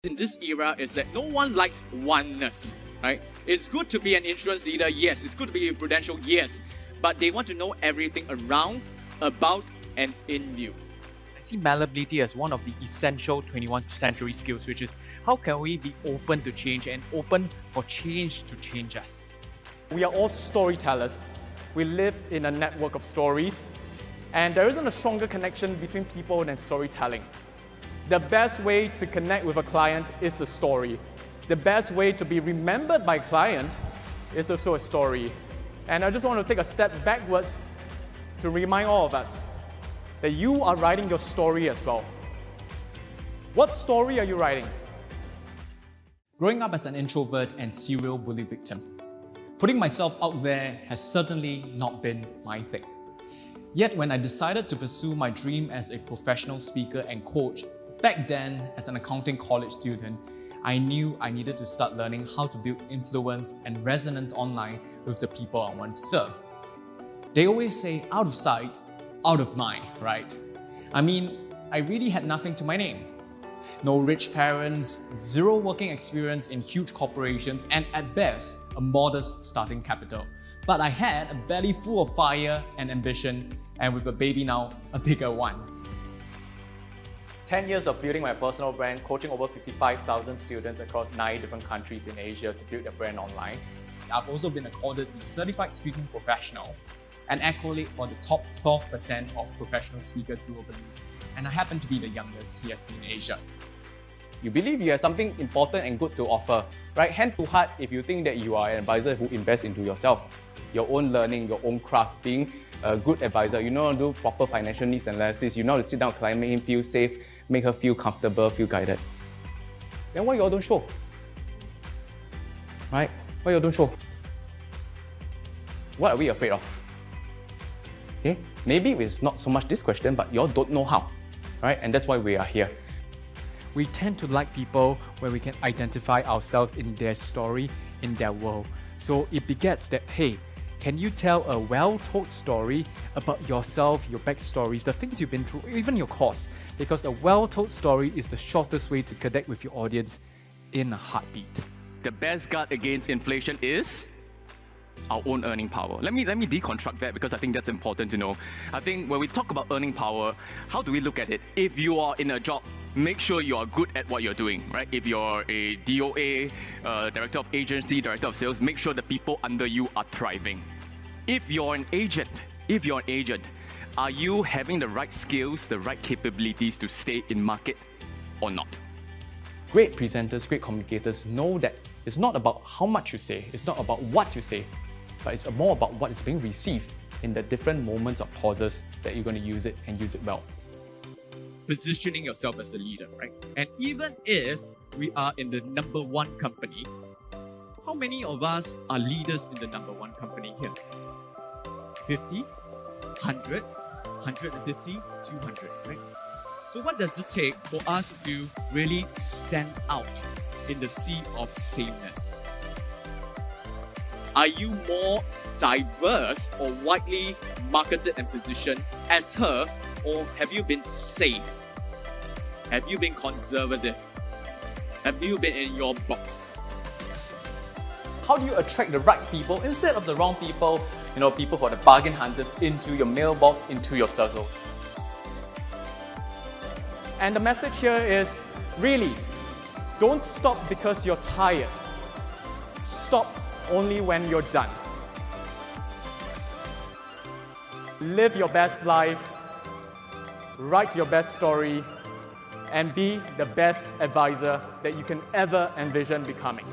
In this era is that no one likes oneness, right? It's good to be an insurance leader, yes. It's good to be prudential, yes. But they want to know everything around, about, and in you. I see malleability as one of the essential 21st century skills, which is how can we be open to change and open for change to change us. We are all storytellers. We live in a network of stories, and there isn't a stronger connection between people than storytelling. The best way to connect with a client is a story. The best way to be remembered by a client is also a story. And I just want to take a step backwards to remind all of us that you are writing your story as well. What story are you writing? Growing up as an introvert and serial bully victim, putting myself out there has certainly not been my thing. Yet when I decided to pursue my dream as a professional speaker and coach, back then as an accounting college student, I knew I needed to start learning how to build influence and resonance online with the people I want to serve. They always say out of sight, out of mind, right? I mean, I really had nothing to my name. No rich parents, zero working experience in huge corporations, and at best, a modest starting capital. But I had a belly full of fire and ambition, and with a baby now, a bigger one. 10 years of building my personal brand, coaching over 55,000 students across 9 different countries in Asia to build their brand online. I've also been accorded the Certified Speaking Professional, an accolade for the top 12% of professional speakers globally, and I happen to be the youngest CSP in Asia. You believe you have something important and good to offer, right? Hand to heart if you think that you are an advisor who invests into yourself, your own learning, your own craft, being a good advisor. You know how to do proper financial needs analysis, you know how to sit down with a client, make him feel safe, make her feel comfortable, feel guided. Then why you all don't show? Right? Why you all don't show? What are we afraid of? Okay? Maybe it's not so much this question, but you all don't know how, right? And that's why we are here. We tend to like people where we can identify ourselves in their story, in their world. So it begets that, hey, can you tell a well-told story about yourself, your backstories, the things you've been through, even your course? Because a well-told story is the shortest way to connect with your audience in a heartbeat. The best guard against inflation is our own earning power. Let me deconstruct that because I think that's important to know. I think when we talk about earning power, how do we look at it? If you are in a job, make sure you are good at what you're doing, right? If you're a DOA, director of agency, director of sales, make sure the people under you are thriving. If you're an agent, are you having the right skills, the right capabilities to stay in market or not? Great presenters, great communicators know that it's not about how much you say, it's not about what you say, but it's more about what is being received in the different moments or pauses that you're going to use it and use it well. Positioning yourself as a leader, right? And even if we are in the number one company, how many of us are leaders in the number one company here? 50, 100, 150, 200, right? So what does it take for us to really stand out in the sea of sameness? Are you more diverse or widely marketed and positioned as her, or have you been safe? Have you been conservative? Have you been in your box? How do you attract the right people instead of the wrong people? You know, people who are the bargain hunters into your mailbox, into your circle. And the message here is, really, don't stop because you're tired. Stop only when you're done. Live your best life, write your best story, and be the best advisor that you can ever envision becoming.